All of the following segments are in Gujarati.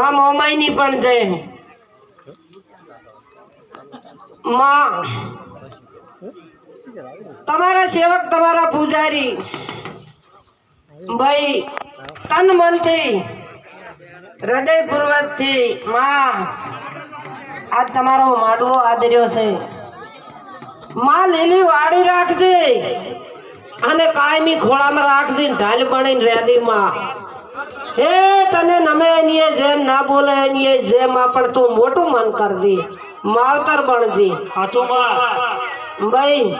માં મોમાઈની પણ જય માં તમારા સેવક તમારા પૂજારી ભાઈ તન મનથી હૃદયપૂર્વકથી માં આ તમારો માડવો આદર્યો છે માં લીલી વાડી રાખજે અને કાયમી ખોળામાં રાખજે ઢાલ બનીને રેડી માં હે તને નમે એની જેમ ના બોલે એની જેમ પણ તું મોટું મન કરજી માવતર બનજી સાચું માં ભાઈ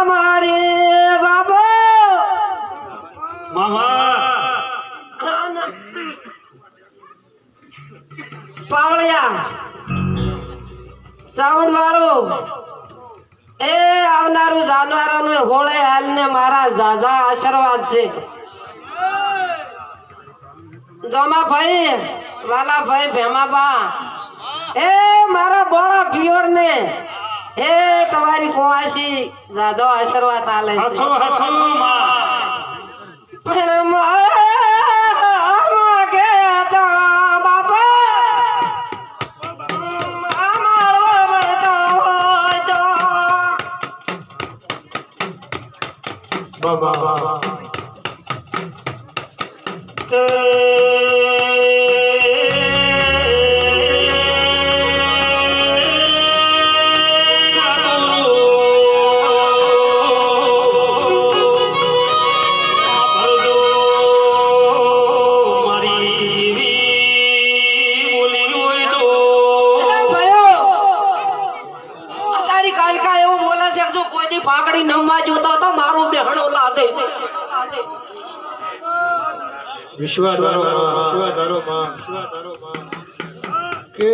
મારે બાબા મામા પાવળિયા શ્રાવણ વાળો એ આવનારું જાનવરોને હોળે હાલને મારા ઝાઝા આશીર્વાદ છે જોમા ભાઈ વાલા ભાઈ ભેમાબા એ મારા બોળા પિયોર ને એ તમારી કુવાસી ઝાઝો આશીર્વાદ આલે છે હાચું હાચું માં પણ માગે તો બાપા માળો મળતો હોય તો બાબા પાકડી નમવા જોતો હતો મારો બેહણો લાદે વિશ્વાધારો માં કે